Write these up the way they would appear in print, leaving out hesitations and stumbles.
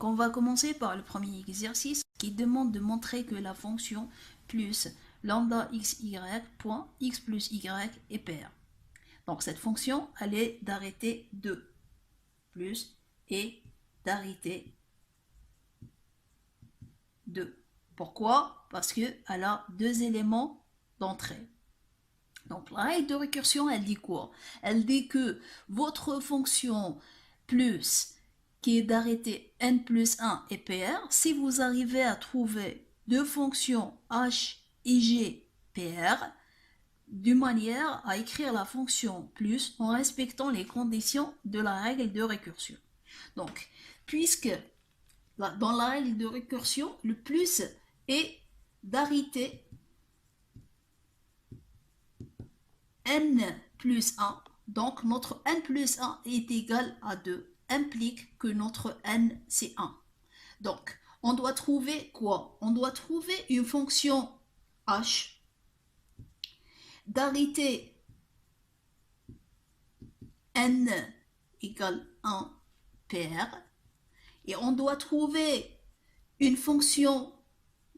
Donc on va commencer par le premier exercice qui demande de montrer que la fonction plus lambda xy point x plus y est paire. Donc cette fonction, elle est d'arrêté 2 plus et d'arrêté 2. Pourquoi? Parce qu'elle a deux éléments d'entrée. Donc la règle de récursion, elle dit quoi? Elle dit que votre fonction plus qui est d'arrêté n plus 1 est paire. Si vous arrivez à trouver deux fonctions h et g paires, d'une manière à écrire la fonction plus en respectant les conditions de la règle de récursion. Donc, puisque dans la règle de récursion, le plus est d'arrêté n plus 1, donc notre n plus 1 est égal à 2, implique que notre n c'est 1. Donc, on doit trouver quoi? On doit trouver une fonction h d'arrêté n égale 1 paire, et on doit trouver une fonction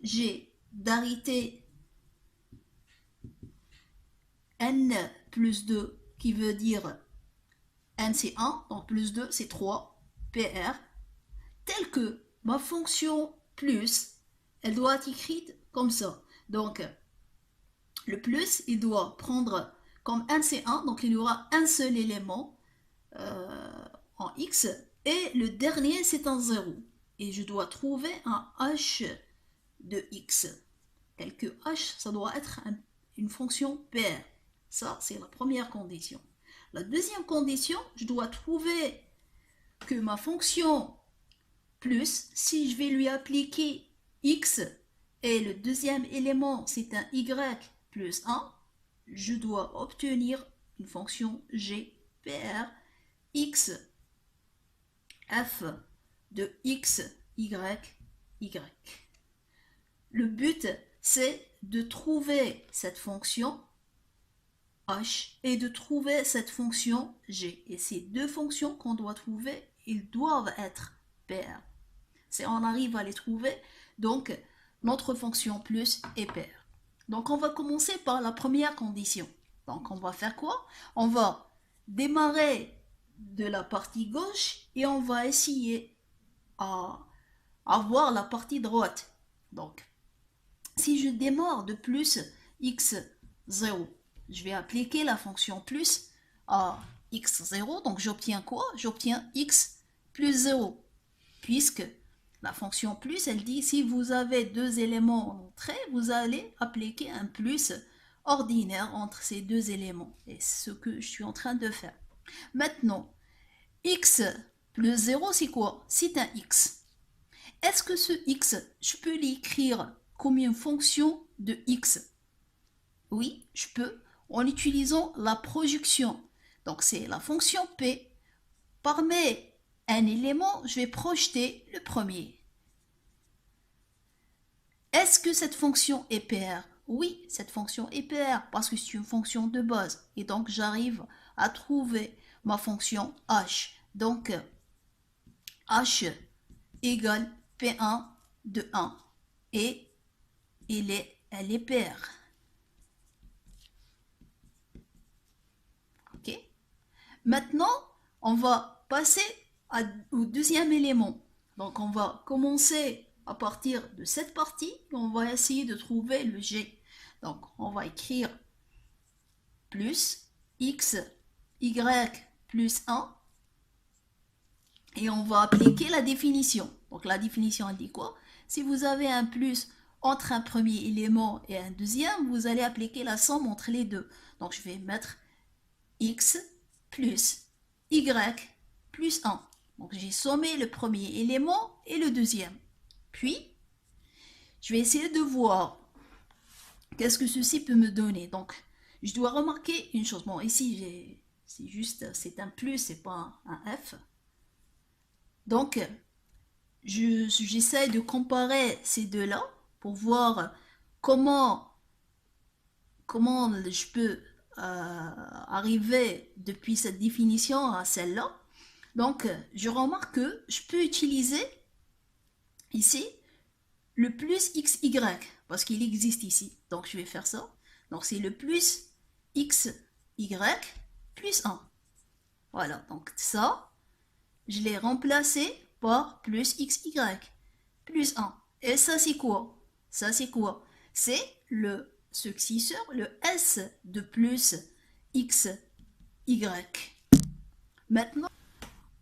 g d'arrêté n plus 2 qui veut dire n c'est 1, donc plus 2 c'est 3, PR, tel que ma fonction plus, elle doit être écrite comme ça. Donc, le plus, il doit prendre comme n c'est 1, donc il y aura un seul élément en x, et le dernier c'est un 0. Et je dois trouver un h de x. Tel que h, ça doit être une fonction PR. Ça, c'est la première condition. La deuxième condition, je dois trouver que ma fonction plus, si je vais lui appliquer x, et le deuxième élément, c'est un y plus 1, je dois obtenir une fonction g PR x f de x, y, y. Le but, c'est de trouver cette fonction h et de trouver cette fonction g. Et ces deux fonctions qu'on doit trouver, ils doivent être paires. Si on arrive à les trouver, donc notre fonction plus est paire. Donc on va commencer par la première condition. Donc on va faire quoi? On va démarrer de la partie gauche et on va essayer à voir la partie droite. Donc si je démarre de plus x0, je vais appliquer la fonction plus à x0, donc j'obtiens quoi? J'obtiens x plus 0, puisque la fonction plus, elle dit si vous avez deux éléments en entrée, vous allez appliquer un plus ordinaire entre ces deux éléments. Et c'est ce que je suis en train de faire. Maintenant, x plus 0, c'est quoi? C'est un x. Est-ce que ce x, je peux l'écrire comme une fonction de x? Oui, je peux, en utilisant la projection. Donc c'est la fonction p. Parmi un élément, je vais projeter le premier. Est-ce que cette fonction est paire? Oui, cette fonction est paire parce que c'est une fonction de base. Et donc j'arrive à trouver ma fonction h. Donc h égale p1 de 1. Et elle est paire. Ok? Maintenant, on va passer au deuxième élément. Donc on va commencer à partir de cette partie, on va essayer de trouver le g. Donc on va écrire plus x, y plus 1 et on va appliquer la définition. Donc la définition elle dit quoi? Si vous avez un plus entre un premier élément et un deuxième, vous allez appliquer la somme entre les deux. Donc je vais mettre x plus y plus 1. Donc j'ai sommé le premier élément et le deuxième. Puis, je vais essayer de voir qu'est-ce que ceci peut me donner. Donc, je dois remarquer une chose. Bon, ici, c'est juste, c'est un plus, c'est pas un F. Donc, j'essaie de comparer ces deux-là pour voir comment je peux arriver depuis cette définition à celle-là. Donc, je remarque que je peux utiliser ici le plus xy, parce qu'il existe ici. Donc je vais faire ça. Donc c'est le plus xy plus 1. Voilà, donc ça, je l'ai remplacé par plus xy plus 1. Et ça c'est quoi? Ça c'est quoi? C'est le successeur, le s de plus xy. Maintenant,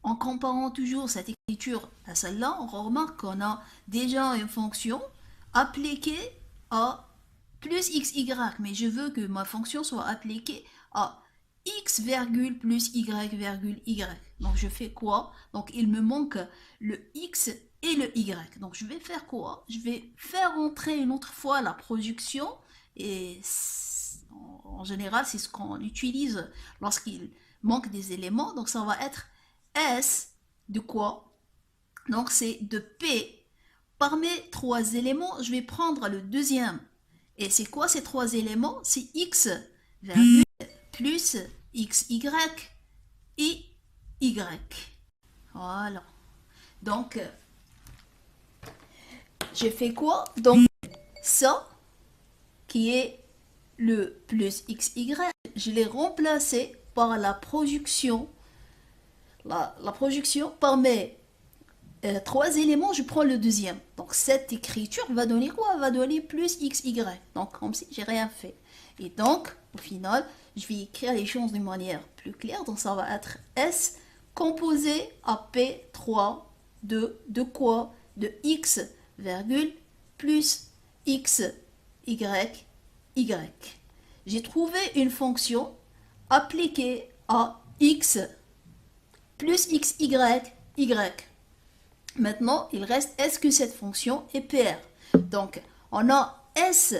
en comparant toujours cette écriture à celle-là, on remarque qu'on a déjà une fonction appliquée à plus xy, mais je veux que ma fonction soit appliquée à x virgule plus y virgule y. Donc je fais quoi? Donc il me manque le x et le y. Donc je vais faire quoi? Je vais faire entrer une autre fois la projection, et en général c'est ce qu'on utilise lorsqu'il manque des éléments. Donc ça va être S de quoi? Donc c'est de P. Par mes trois éléments, je vais prendre le deuxième. Et c'est quoi ces trois éléments? C'est x virgule plus xy et y. Voilà. Donc, j'ai fait quoi? Donc, ça, qui est le plus xy, je l'ai remplacé par la projection. La projection par mes trois éléments, je prends le deuxième. Donc cette écriture va donner quoi? Va donner plus xy. Donc comme si j'ai rien fait. Et donc, au final, je vais écrire les choses d'une manière plus claire. Donc ça va être S composé à P3 de quoi? De x, virgule, plus x, y, y. J'ai trouvé une fonction appliquée à x plus xy, y. Maintenant, il reste, est-ce que cette fonction est paire? Donc, on a S,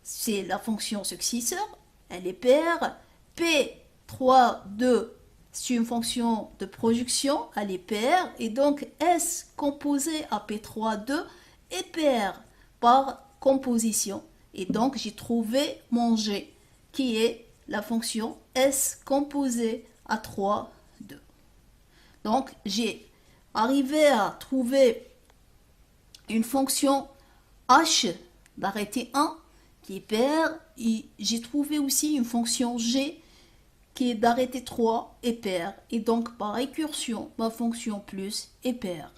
c'est la fonction successeur, elle est paire. P3, 2, c'est une fonction de projection, elle est paire. Et donc, S composé à P3, 2 est paire par composition. Et donc, j'ai trouvé mon G, qui est la fonction S composé à 3, 2. Donc, j'ai arrivé à trouver une fonction h d'arrêté 1 qui est paire, et j'ai trouvé aussi une fonction g qui est d'arrêté 3 est paire, et donc par récursion ma fonction plus est paire.